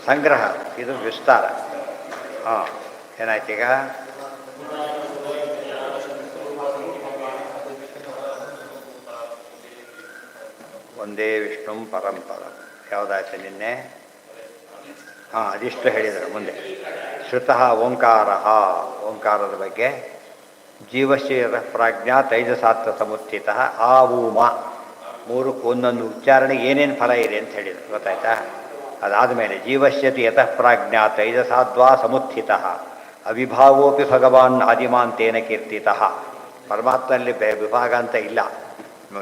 ಸಂಗ್ರಹ, ಇದು ವಿಸ್ತಾರ. ಹಾಂ, ಏನಾಯ್ತೀಗ? ಒಂದೇ ವಿಷ್ಣು ಪರಂಪರ ಯಾವುದಾಯ್ತು ನಿನ್ನೆ? ಹಾಂ, ಅದಿಷ್ಟು ಹೇಳಿದರು. ಮುಂದೆ ಶ್ರುತಃ ಓಂಕಾರ, ಓಂಕಾರದ ಬಗ್ಗೆ ಜೀವಶೀರ ಪ್ರಾಜ್ಞಾ ತೈಜಸಾತ್ರ ಸಮುತ್ಥಿತ ಆ ಊಮ, ಮೂರಕ್ಕೆ ಒಂದೊಂದು ಉಚ್ಚಾರಣೆಗೆ ಏನೇನು ಫಲ ಇದೆ ಅಂತ ಹೇಳಿದರು. ಗೊತ್ತಾಯ್ತಾ? ಅದಾದಮೇಲೆ ಜೀವಶ್ಯತಿ ಯತಃ ಪ್ರಾಜ್ಞಾ ತೈಜಸಾದ್ವಾ ಸಮುತ್ಥಿತ ಅವಿಭಾವೋಪಿ ಭಗವಾನ್ ಆದಿಮಾಂತೇನ ಕೀರ್ತಿತಃ. ಪರಮಾತ್ಮನಲ್ಲಿ ವಿಭಾಗ ಅಂತ ಇಲ್ಲ,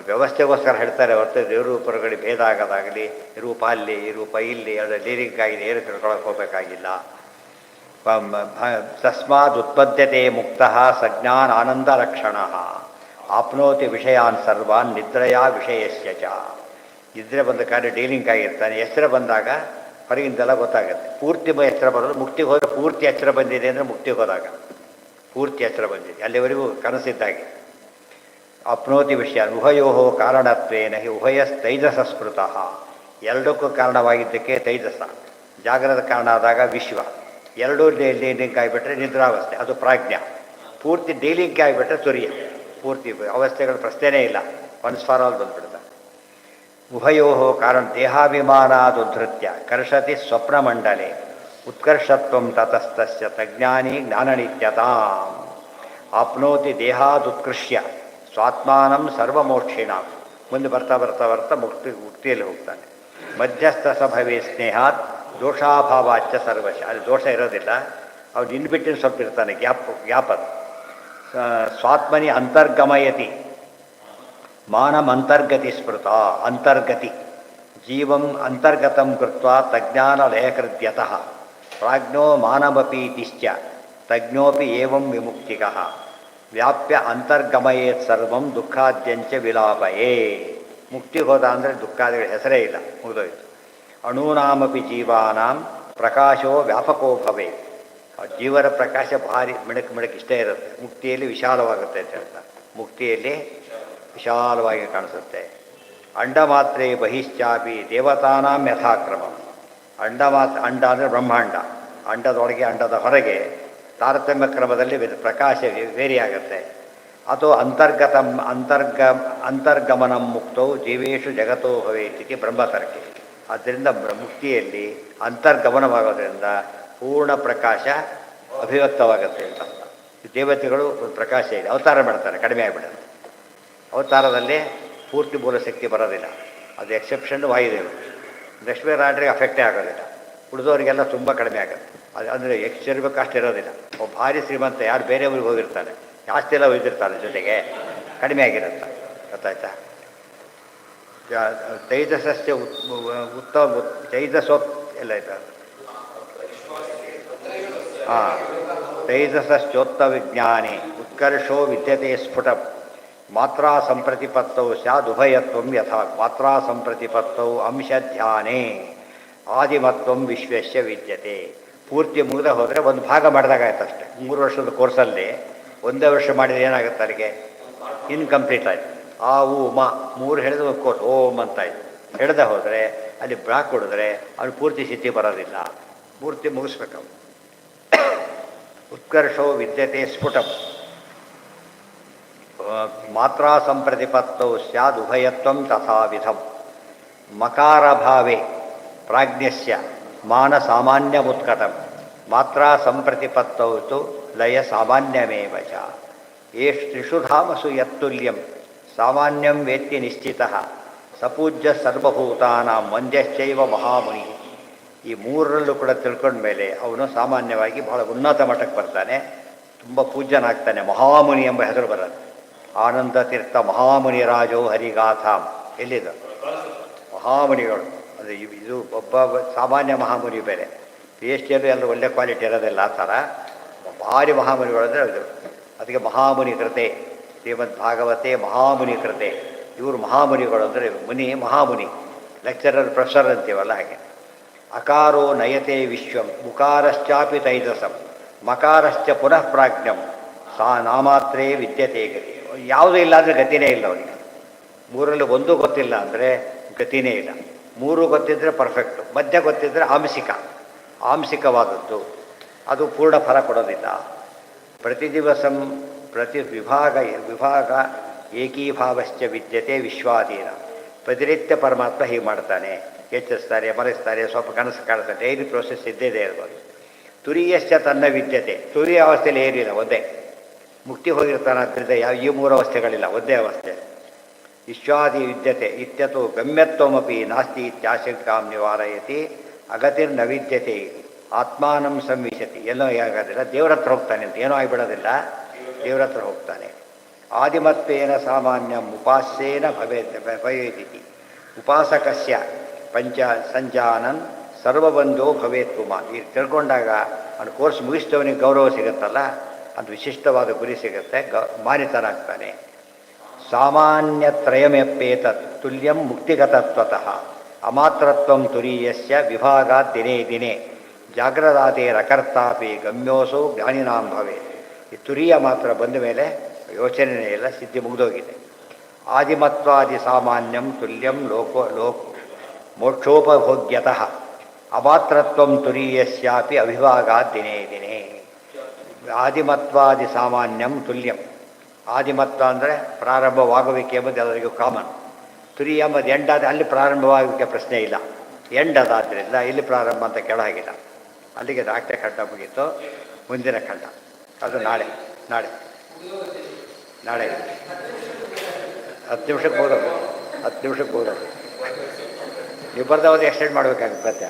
ವ್ಯವಸ್ಥೆಗೋಸ್ಕರ ಹೇಳ್ತಾರೆ ಹೊರತು ದೇವ್ರ ರೂಪಗಳಿಗೆ ಭೇದ ಆಗೋದಾಗಲಿ, ರೂಪ ಅಲ್ಲಿ ಈ ರೂಪ ಇಲ್ಲಿ, ಅದರ ಲಿರಿಕ್ ಆಗಿದೆ, ಏನು ತಿಳ್ಕೊಳಕ್ಕೆ ಹೋಗಬೇಕಾಗಿಲ್ಲ. ತಸ್ಮಾದ್ ಉತ್ಪದ್ಯತೆ ಮುಕ್ತಃ ಸಜ್ಞಾನ ಆನಂದ ಲಕ್ಷಣ ಆಪ್ನೋತಿ ವಿಷಯಾನ್ ಸರ್ವಾನ್ ನಿದ್ರೆಯ ವಿಷಯಸ್ಯ ಚ. ನಿದ್ರೆ ಬಂದ ಕಾರ್ಯ ಡೀಲಿಂಗ್ ಆಗಿರ್ತಾನೆ. ಎಚ್ಚರ ಬಂದಾಗ ಹೊರಗಿಂದೆಲ್ಲ ಗೊತ್ತಾಗುತ್ತೆ. ಪೂರ್ತಿ ಎಚ್ಚರ ಬರೋದು ಮುಕ್ತಿಗೆ ಹೋದರೆ, ಪೂರ್ತಿ ಎಚ್ಚರ ಬಂದಿದೆ ಅಂದರೆ ಮುಕ್ತಿಗೆ ಹೋದಾಗ ಪೂರ್ತಿ ಎಚ್ಚರ ಬಂದಿದೆ, ಅಲ್ಲಿವರೆಗೂ ಕನಸಿದ್ದಾಗೆ. ಅಪ್ನೋತಿ ವಿಷಯ ಉಭಯೋ ಕಾರಣತ್ವೇನ ಹಿ ಉಭಯಸ್ತೈಜಸ ಸ್ಮೃತಃ. ಎರಡಕ್ಕೂ ಕಾರಣವಾಗಿದ್ದಕ್ಕೆ ತೈಜಸ, ಜಾಗ್ರದ ಕಾರಣ ಆದಾಗ ವಿಶ್ವ. ಎರಡೂ ಡೀಲಿಂಗ್ ಆಗಿಬಿಟ್ರೆ ನಿದ್ರಾವಸ್ಥೆ, ಅದು ಪ್ರಾಜ್ಞಾ. ಪೂರ್ತಿ ಡೀಲಿಂಗ್ ಆಗಿಬಿಟ್ರೆ ತುರಿಯ. ಪೂರ್ತಿ ಅವಸ್ಥೆಗಳ ಪ್ರಶ್ನೆನೇ ಇಲ್ಲ, ಒನ್ಸ್ ಫಾರ್ ಆಲ್ ಬಂದ್ಬಿಡ್ತಾರೆ. ಉಭಯೋ ಕಾರಣ ದೇಹಾಭಿಮಾನಾದುಧೃತ್ಯ ಕರ್ಷತಿ ಸ್ವಪ್ನಮಂಡಲೆ ಉತ್ಕರ್ಷತ್ವಂ ತತಸ್ತಸ್ಯ ತಜ್ಞಾನಿ ಜ್ಞಾನನಿತ್ಯತಾಂ ಆಪ್ನೋತಿ ದೇಹಾದುತ್ಕೃಷ್ಯ ಸ್ವಾತ್ಮಾನಂ ಸರ್ವಮೋಕ್ಷಿಣ. ಮುಂದೆ ಬರ್ತಾ ಬರ್ತಾ ಬರ್ತಾ ಮುಕ್ತಿಯಲ್ಲಿ ಹೋಗ್ತಾನೆ. ಮಧ್ಯಸ್ಥ ಸಭವೇ ಸ್ನೇಹಾತ್ ದೋಷಾಭಾವಾಚ್ಯ ಸರ್ವಶ. ಅಲ್ಲಿ ದೋಷ ಇರೋದಿಲ್ಲ, ಅವ್ನು ಇನ್ಬಿಟ್ಟಿನ ಸ್ವಲ್ಪ ಇರ್ತಾನೆ, ಗ್ಯಾಪದ. ಸ್ವಾತ್ಮನಿ ಅಂತರ್ಗಮಯತಿ ಮಾನಂ ಅಂತರ್ಗತಿ ಸ್ಮೃತ. ಅಂತರ್ಗತಿ ಜೀವಂ ಅಂತರ್ಗತಂ ಕೃತ್ವಾ ತಜ್ಞಾನ ಲಯಕೃತ್ಯತಃ ಪ್ರಾಜ್ಞೋ ಮಾನಮಪೀತಿಶ್ಚ ತಜ್ಞೋಪಿ ಏವಂ ವಿಮುಕ್ತಿಕಃ ವ್ಯಾಪ್ಯ ಅಂತರ್ಗಮಯೇತ್ ಸರ್ವಂ ದುಃಖಾದ್ಯಂಚ ವಿಲಾಪಯೇ. ಮುಕ್ತಿ ಹೋದ ಅಂದರೆ ದುಃಖಾದಿಗಳ ಹೆಸರೇ ಇಲ್ಲ, ಮುಗಿದೋಯ್ತು. ಅಣೂನಾಮಪಿ ಜೀವಾನಾಂ ಪ್ರಕಾಶೋ ವ್ಯಾಪಕೋ ಭವೇ. ಜೀವರ ಪ್ರಕಾಶ ಭಾರಿ ಮಿಣಕ್ ಇಷ್ಟೇ ಇರುತ್ತೆ. ಮುಕ್ತಿಯಲ್ಲಿ ವಿಶಾಲವಾಗುತ್ತೆ ಅಂತ ಹೇಳ್ತಾರೆ. ಮುಕ್ತಿಯಲ್ಲಿ ವಿಶಾಲವಾಗಿ ಕಾಣಿಸುತ್ತೆ. ಅಂಡಮಾತ್ರೇ ಬಹಿಶ್ಚಾಪಿ ದೇವತಾನಾಂ ಯಥಾಕ್ರಮ. ಅಂಡ ಅಂದರೆ ಬ್ರಹ್ಮಾಂಡ, ಅಂಡದೊಳಗೆ ಅಂಡದ ಹೊರಗೆ ತಾರತಮ್ಯ ಕ್ರಮದಲ್ಲಿ ಪ್ರಕಾಶ ವೇರಿ ಆಗುತ್ತೆ. ಅಥವಾ ಅಂತರ್ಗಮನಂ ಮುಕ್ತೌ ಜೀವೇಶು ಜಗತ್ತೋ ಭವೇತಿ ಬ್ರಹ್ಮತರ್ಕೆ. ಆದ್ದರಿಂದ ಮುಕ್ತಿಯಲ್ಲಿ ಅಂತರ್ಗಮನವಾಗೋದ್ರಿಂದ ಪೂರ್ಣ ಪ್ರಕಾಶ ಅಭಿವ್ಯಕ್ತವಾಗುತ್ತೆ ಅಂತ. ದೇವತೆಗಳು ಪ್ರಕಾಶ ಇದೆ, ಅವತಾರ ಮಾಡ್ತಾರೆ, ಕಡಿಮೆ ಆಗಿಬಿಡುತ್ತೆ. ಅವತಾರದಲ್ಲಿ ಪೂರ್ತಿ ಮೂಲಶಕ್ತಿ ಬರೋದಿಲ್ಲ, ಅದು ಎಕ್ಸೆಪ್ಷನ್ ವಾಯುದೇವರು. ಲಕ್ಷ್ಮೀನಾರಾಯಣರಿಗೆ ಅಫೆಕ್ಟೇ ಆಗೋದಿಲ್ಲ, ಉಳಿದವರಿಗೆಲ್ಲ ತುಂಬ ಕಡಿಮೆ ಆಗುತ್ತೆ. ಅದು ಅಂದರೆ ಎಷ್ಟಿರಬೇಕು ಅಷ್ಟಿರೋದಿಲ್ಲ. ಒಬ್ಬ ಭಾರಿ ಶ್ರೀಮಂತ ಯಾರು ಬೇರೆ ಊರಿಗೆ ಹೋಗಿರ್ತಾನೆ, ಜಾಸ್ತಿ ಎಲ್ಲ ಒಯ್ದಿರ್ತಾನೆ, ಜೊತೆಗೆ ಕಡಿಮೆ ಆಗಿರುತ್ತೆ. ಗೊತ್ತಾಯ್ತಾ? ತೈಜಸಸ್ಯ ಉತ್ತಮ ತೈಜಸೋ ಎಲ್ಲ ಆಯ್ತಾ? ಹಾಂ, ತೈಜಸಶ್ಚೋತ್ತ ವಿಜ್ಞಾನಿ ಉತ್ಕರ್ಷೋ ವಿದ್ಯತೆ ಸ್ಫುಟ ಮಾತ್ರಾ ಸಂಪ್ರತಿಪತ್ತೌ ಸ್ಯಾದುಭಯತ್ವಂ ಯಥಾ. ಮಾತ್ರಾ ಸಂಪ್ರತಿಪತ್ತೌ ಅಂಶಧ್ಯಾನೇ ಆದಿಮತ್ವಂ ವಿಶ್ವಸ್ಯ ವಿದ್ಯತೆ. ಪೂರ್ತಿ ಮುಗಿದ ಹೋದರೆ ಒಂದು ಭಾಗ ಮಾಡಿದಾಗಾಯ್ತು ಅಷ್ಟೆ. 3 ವರ್ಷದ ಕೋರ್ಸಲ್ಲಿ ಒಂದೇ ವರ್ಷ ಮಾಡಿದರೆ ಏನಾಗುತ್ತೆ, ಅಲ್ಲಿಗೆ ಇನ್ಕಂಪ್ಲೀಟ್ ಆಯಿತು. ಆ ಊ ಮ 3 ಹೇಳಿದ ಒಂದು ಕೋರ್ಸ್ ಓಂ ಅಂತಾಯಿತು. ಹೇಳದೆ ಹೋದರೆ ಅಲ್ಲಿ ಬ್ರಾಕ್ ಹೊಡೆದ್ರೆ ಅವ್ನು ಪೂರ್ತಿ ಸ್ಥಿತಿ ಬರೋದಿಲ್ಲ. ಪೂರ್ತಿ ಮುಗಿಸ್ಬೇಕು. ಉತ್ಕರ್ಷೋ ವಿದ್ಯತೆ ಸ್ಫುಟಂ ಮಾತ್ರಾ ಸಂಪ್ರತಿಪತ್ತೌ ಸ್ಯಾದ್ ಉಭಯತ್ವಂ ತಥಾವಿಧಂ. ಮಕಾರಭಾವೆ ಪ್ರಾಜ್ಞಸ್ಯ ಮಾನ ಸಾಮಾನ್ಯಮುತ್ಕಟಂ ಮಾತ್ರಾ ಸಂಪ್ರತಿಪತ್ತೌ ತು ಲಯ ಸಾಮಾನ್ಯಮೇವ ಚ. ತ್ರಿಷು ಧಾಮಸು ಯತ್ತುಲ್ಯಂ ಸಾಮಾನ್ಯಂ ವೇತ್ತಿ ನಿಶ್ಚಿತಃ ಸಪೂಜ್ಯ ಸರ್ವಭೂತಾನಾಂ ವಂದ್ಯಶ್ಚೈವ ಮಹಾಮುನಿ. ಈ 3ರಲ್ಲೂ ಕೂಡ ತಿಳ್ಕೊಂಡ ಮೇಲೆ ಅವನು ಸಾಮಾನ್ಯವಾಗಿ ಬಹಳ ಉನ್ನತ ಮಟ್ಟಕ್ಕೆ ಬರ್ತಾನೆ, ತುಂಬ ಪೂಜ್ಯನಾಗ್ತಾನೆ. ಮಹಾಮುನಿ ಎಂಬ ಹೆಸರು ಬರುತ್ತೆ. ಆನಂದ ತೀರ್ಥ ಮಹಾಮುನಿ ರಾಜೋ ಹರಿಗಾಥಾಂ. ಎಲ್ಲಿದೆ ಮಹಾಮುನಿಗಳು? ಅದು ಇದು ಒಬ್ಬ ಸಾಮಾನ್ಯ ಮಹಾಮುನಿ ಬೇರೆ, ಪಿ ಎಚ್ ಡಿಯಲ್ಲೂ ಎಲ್ಲ ಒಳ್ಳೆ ಕ್ವಾಲಿಟಿ ಇರೋದಿಲ್ಲ. ಆ ಥರ ಭಾರಿ ಮಹಾಮುನಿಗಳು ಅಂದರೆ ಇದು. ಅದಕ್ಕೆ ಮಹಾಮುನಿ ಕೃತೆ, ಶ್ರೀಮದ್ ಭಾಗವತೆ ಮಹಾಮುನಿ ಕೃತೆ. ಇವರು ಮಹಾಮುನಿಗಳು ಅಂದರೆ ಮುನಿ, ಮಹಾಮುನಿ, ಲೆಕ್ಚರರ್, ಪ್ರೊಫೆಸರ್ ಅಂತೀವಲ್ಲ ಹಾಗೆ. ಅಕಾರೋ ನಯತೆ ವಿಶ್ವಂ ಮುಕಾರಶ್ಚಾಪಿ ತೈಜಸಂ ಮಕಾರಶ್ಚ ಪುನಃ ಪ್ರಾಜ್ಞಂ ಸಾ ನಾಮಾತ್ರೇ ವಿದ್ಯತೆ ಗತಿ. ಯಾವುದೂ ಇಲ್ಲ ಅಂದರೆ ಗತಿನೇ ಇಲ್ಲ ಅವನಿಗೆ. 3ರಲ್ಲಿ ಒಂದು ಗೊತ್ತಿಲ್ಲ ಅಂದರೆ ಗತಿನೇ ಇಲ್ಲ. 3 ಗೊತ್ತಿದ್ದರೆ ಪರ್ಫೆಕ್ಟು, ಮಧ್ಯ ಗೊತ್ತಿದ್ದರೆ ಆಂಶಿಕ. ಆಂಶಿಕವಾದದ್ದು, ಅದು ಪೂರ್ಣ ಫಲ ಕೊಡೋದಿಲ್ಲ. ಪ್ರತಿ ದಿವಸಂ ಪ್ರತಿ ವಿಭಾಗ ಏಕೀಭಾವಶ್ಚ ವಿದ್ಯತೆ ವಿಶ್ವಾದೀನ. ಪ್ರತಿನಿತ್ಯ ಪರಮಾತ್ಮ ಹೀಗೆ ಮಾಡ್ತಾನೆ, ಎಚ್ಚರಿಸ್ತಾರೆ, ಮರೆಸ್ತಾರೆ, ಸ್ವಲ್ಪ ಕನಸು ಕಾಣಿಸ್ತಾರೆ, ಡೈಲಿ ಪ್ರೋಸೆಸ್ ಇದ್ದೇ ಇರ್ಬೋದು. ತುರಿಯಶ್ಚ ತನ್ನ ವಿದ್ಯತೆ, ತುರಿಯ ಅವಸ್ಥೆಯಲ್ಲಿ ಏನಿಲ್ಲ, ಒಂದೇ ಮುಕ್ತಿ ಹೋಗಿರ್ತಾನಾದ್ರಿಂದ ಈ ಮೂರು ಅವಸ್ಥೆಗಳಿಲ್ಲ, ಒಂದೇ ಅವಸ್ಥೆ. ವಿಶ್ವಾದಿ ವಿದ್ಯತೆ ಇತ್ಯತು ಗಮ್ಯತ್ವಮಪಿ ನಾಸ್ತಿ ಇತ್ಯಾಶಂಕಾಂ ನಿವಾರಯತಿ ಅಗತಿರ್ನ ವಿದ್ಯತೆ ಆತ್ಮಾನಂ ಸಂವಿಶತಿ. ಎಲ್ಲೋ ಆಗೋದಿಲ್ಲ, ದೇವ್ರ ಹತ್ರ ಹೋಗ್ತಾನೆ ಅಂತ ಏನೂ ಆಗಿಬಿಡೋದಿಲ್ಲ, ದೇವ್ರ ಹತ್ರ ಹೋಗ್ತಾನೆ. ಆದಿಮತ್ವೇನ ಸಾಮಾನ್ಯಂ ಉಪಾಸ್ಯೇನ ಭವೇದಿತಿ ಉಪಾಸಕಸ್ಯ ಪಂಚ ಸಂಜಾನನ್ ಸರ್ವಬಂಧೋ ಭವೇತ್ ಪುಮಾನ್. ಈಗ ತಿಳ್ಕೊಂಡಾಗ ಅವನು ಕೋರ್ಸ್ ಮುಗಿಸಿದವನಿಗೆ ಗೌರವ ಸಿಗುತ್ತಲ್ಲ, ಅದು ವಿಶಿಷ್ಟವಾದ ಗುರಿ ಸಿಗುತ್ತೆ, ಮಾನಿತನಾಗ್ತಾನೆ. ಸಾಮಾನ್ಯತ್ರಯಮೆಪ್ಪೇತತ್ ತುಲ್ಯಂ ಮುಕ್ತಿಗತತ್ವತಃ ಅಮಾತ್ರತ್ವಂ ತುರೀಯಸ್ಯ ವಿಭಾಗಾತ್ ದಿನೇ ದಿನೇ ಜಾಗ್ರದಾದೇರಕರ್ತಾಪಿ ಗಮ್ಯೋಸೋ ಜ್ಞಾನಿನಾಂ ಭವೇತ್. ಈ ತುರಿಯ ಮಾತ್ರ ಬಂದ ಮೇಲೆ ಯೋಚನೆಯೇ ಇಲ್ಲ, ಸಿದ್ಧಿ ಮುಗಿದೋಗಿದೆ. ಆದಿಮತ್ವಾದಿ ಸಾಮಾನ್ಯಂ ತುಲ್ಯಂ ಮೋಕ್ಷೋಪಭೋಗ್ಯತಃ ಅಮಾತ್ರತ್ವಂ ತುರೀಯಸ್ಯಾಪಿ ಅವಿಭಾಗಾತ್ ದಿನೇ ದಿನೇ. ಆದಿಮತ್ವಾದಿ ಸಾಮಾನ್ಯಂ ತುಲ್ಯಂ. ಆದಿಮತ್ವ ಅಂದರೆ ಪ್ರಾರಂಭವಾಗುವಿಕೆ ಎಂಬುದು ಎಲ್ಲರಿಗೂ ಕಾಮನ್. ತುರಿಯ ಎಂಬುದು ಎಂಡಾದ, ಅಲ್ಲಿ ಪ್ರಾರಂಭವಾಗುವಿಕೆ ಪ್ರಶ್ನೆ ಇಲ್ಲ, ಎಂಡದಾದ್ದರಿಂದ ಇಲ್ಲಿ ಪ್ರಾರಂಭ ಅಂತ ಕೆಳಗಿಲ್ಲ. ಅಲ್ಲಿಗೆ ನಾಲ್ಕನೇ ಖಂಡ ಮುಗೀತು. ಮುಂದಿನ ಖಂಡ ಅದು ನಾಳೆ ನಾಳೆ ನಾಳೆ 10 ನಿಮಿಷಕ್ಕೆ ಹೋಗೋದು, 10 ನಿಮಿಷಕ್ಕೆ ಹೋಗೋದು. ನೀವು ಬರ್ದವ್ದು ಎಕ್ಸ್ಟೆಂಡ್ ಮಾಡಬೇಕಾಗುತ್ತೆ ಮತ್ತೆ.